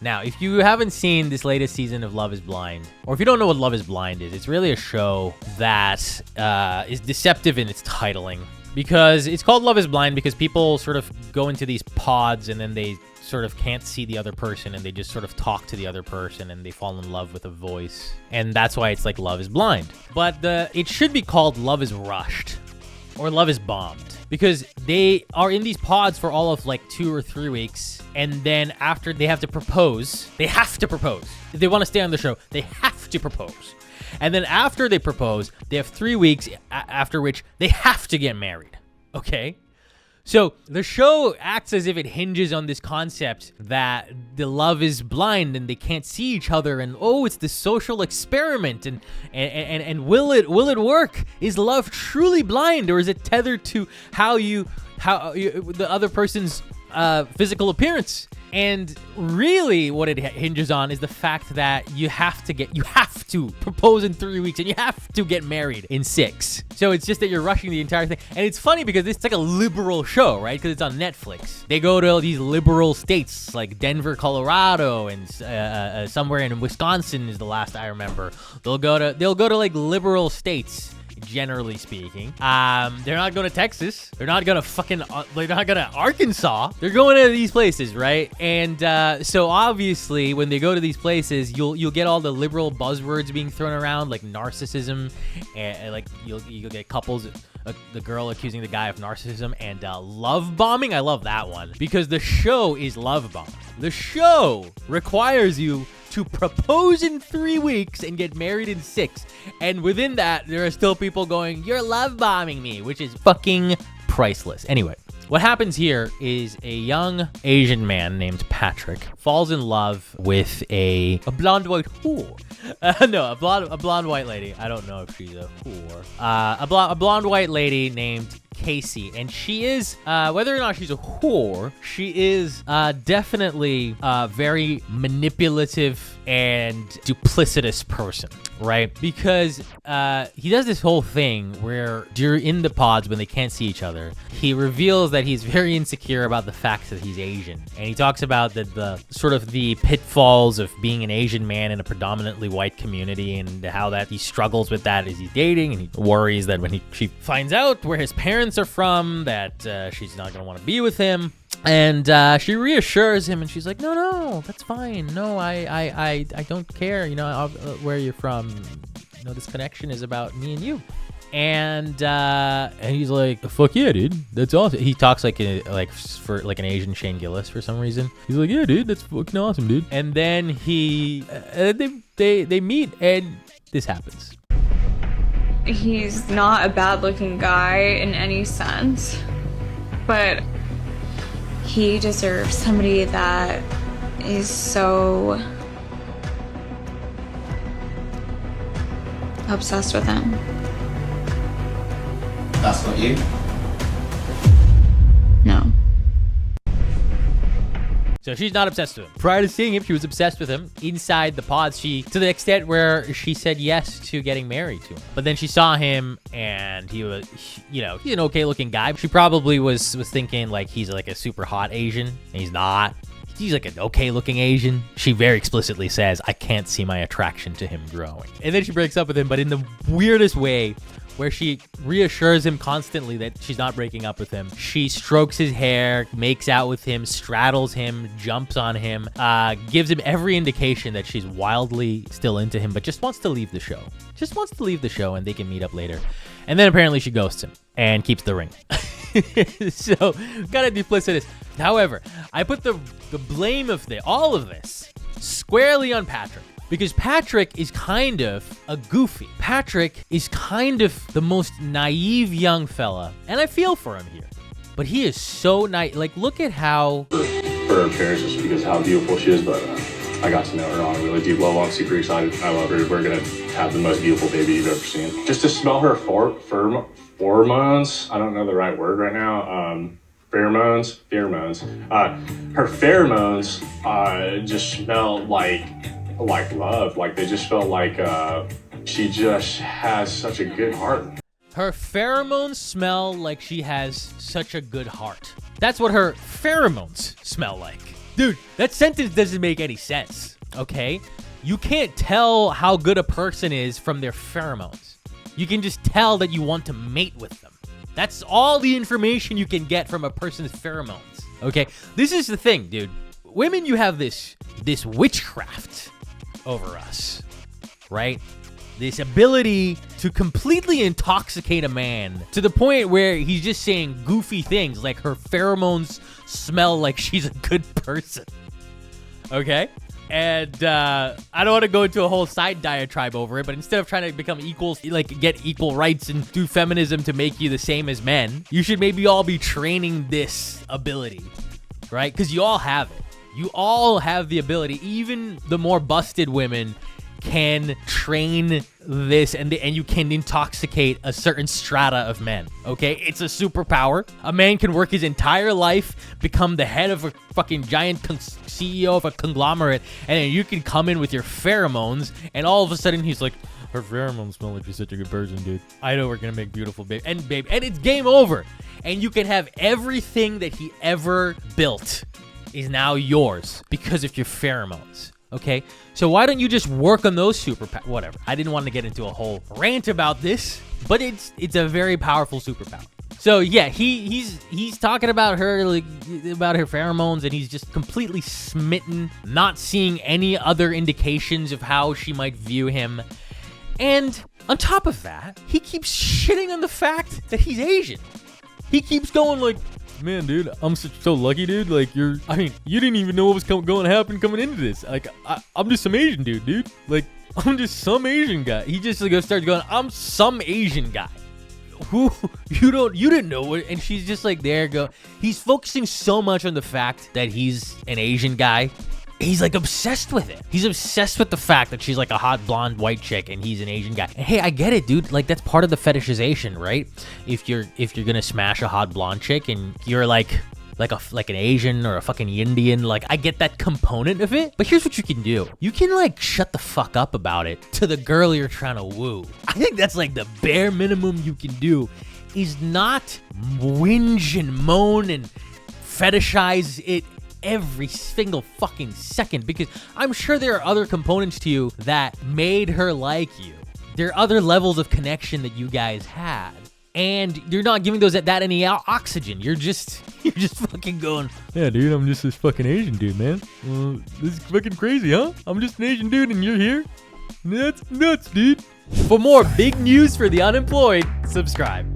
Now, if you haven't seen this latest season of Love is Blind, or if you don't know what Love is Blind is, it's really a show that is deceptive in its titling. Because it's called Love is Blind because people sort of go into these pods and then they sort of can't see the other person and they just sort of talk to the other person and they fall in love with a voice. And that's why it's like Love is Blind. But it should be called Love is Rushed or Love is Bombed. Because they are in these pods for all of like 2 or 3 weeks. And then after they have to propose. If they want to stay on the show, they have to propose. And then after they propose, they have 3 weeks after which they have to get married. Okay? So the show acts as if it hinges on this concept that the love is blind and they can't see each other, and oh, it's this social experiment, and will it work? Is love truly blind, or is it tethered to how the other person's physical appearance? And really what it hinges on is the fact that you have to propose in 3 weeks and you have to get married in 6. So it's just that you're rushing the entire thing. And it's funny because it's like a liberal show, right? Because it's on Netflix. They go to these liberal states like Denver, Colorado, and somewhere in Wisconsin is the last I remember. They'll go to like liberal states. Generally speaking, they're not going to Texas. They're not going to Arkansas. They're going to these places, right? And so obviously, when they go to these places, you'll get all the liberal buzzwords being thrown around, like narcissism, and like you'll get couples. The girl accusing the guy of narcissism, and love bombing. I love that one because the show is love bombing. The show requires you to propose in 3 weeks and get married in 6. And within that, there are still people going, "You're love bombing me," which is fucking priceless. Anyway, what happens here is a young Asian man named Patrick falls in love with a blonde white whore. No, a blonde white lady. I don't know if she's a whore. A blonde white lady named Casey, and she is, whether or not she's a whore, she is definitely a very manipulative and duplicitous person, right? Because he does this whole thing where in the pods when they can't see each other, he reveals that he's very insecure about the fact that he's Asian, and he talks about the sort of the pitfalls of being an Asian man in a predominantly white community, and how that he struggles with that as he's dating, and he worries that when she finds out where his parents are from, that she's not gonna want to be with him. And she reassures him, and she's like, no, that's fine. No, I don't care. You know, where you're from. You know, this connection is about me and you. And he's like, fuck yeah, dude, that's awesome. He talks like an Asian Shane Gillis for some reason. He's like, yeah, dude, that's fucking awesome, dude. And then they meet, and this happens. He's not a bad-looking guy in any sense, but he deserves somebody that is so obsessed with him. That's not you? No. So she's not obsessed with him. Prior to seeing him, she was obsessed with him inside the pods. To the extent where she said yes to getting married to him. But then she saw him, and he was, he's an okay looking guy. She probably was thinking like he's like a super hot Asian, and he's not. He's like an okay looking Asian. She very explicitly says, I can't see my attraction to him growing. And then she breaks up with him, but in the weirdest way, where she reassures him constantly that she's not breaking up with him. She strokes his hair, makes out with him, straddles him, jumps on him, gives him every indication that she's wildly still into him, but just wants to leave the show. Just wants to leave the show, and they can meet up later. And then apparently she ghosts him and keeps the ring. So, kind of duplicitous. However, I put the blame of all of this squarely on Patrick. Because Patrick is kind of a goofy. Patrick is kind of the most naive young fella. And I feel for him here. But he is so naive. Like, look at how... For her appearance, just because how beautiful she is, but I got to know her on a really deep level. I'm super excited. I love her. We're going to have the most beautiful baby you've ever seen. Just to smell her pheromones. I don't know the right word right now. Pheromones. Her pheromones just smell like love. Like they just felt like she just has such a good heart. Her pheromones smell like she has such a good heart. That's what her pheromones smell like. Dude, that sentence doesn't make any sense, okay? You can't tell how good a person is from their pheromones. You can just tell that you want to mate with them. That's all the information you can get from a person's pheromones, okay? This is the thing, dude. Women, you have this witchcraft over us, right? This ability to completely intoxicate a man to the point where he's just saying goofy things like her pheromones smell like she's a good person, okay? And I don't want to go into a whole side diatribe over it, but instead of trying to become equals, like get equal rights and do feminism to make you the same as men, you should maybe all be training this ability, right? Because you all have it. You all have the ability. Even the more busted women can train this, and you can intoxicate a certain strata of men, okay? It's a superpower. A man can work his entire life, become the head of a fucking giant CEO of a conglomerate, and then you can come in with your pheromones, and all of a sudden he's like, her pheromones smell like you're such a good person, dude. I know we're gonna make beautiful babe, and it's game over. And you can have everything that he ever built is now yours because of your pheromones. Okay, so why don't you just work on those superpowers? Whatever. I didn't want to get into a whole rant about this, but it's a very powerful superpower. So yeah, he's talking about her, like, about her pheromones, and he's just completely smitten, not seeing any other indications of how she might view him. And on top of that, he keeps shitting on the fact that he's Asian. He keeps going like, man, dude, I'm so lucky, dude. Like, you didn't even know what was going to happen coming into this. Like, I'm just some Asian dude. Like, I'm just some Asian guy. He just like starts going, I'm some Asian guy. Who you didn't know it. And she's just like, there you go. He's focusing so much on the fact that he's an Asian guy. He's like obsessed with it. He's obsessed with the fact that she's like a hot blonde white chick and he's an Asian guy. And hey, I get it, dude. Like, that's part of the fetishization, right? If you're gonna smash a hot blonde chick and you're like an Asian or a fucking Indian, like, I get that component of it. But here's what you can do. You can like shut the fuck up about it to the girl you're trying to woo. I think that's like the bare minimum you can do, is not whinge and moan and fetishize it every single fucking second, because I'm sure there are other components to you that made her like you. There are other levels of connection that you guys had, and you're not giving that any oxygen. You're just fucking going, yeah, dude, I'm just this fucking Asian dude, man. This is fucking crazy, huh? I'm just an Asian dude and you're here? That's nuts, dude. For more big news for the unemployed, subscribe.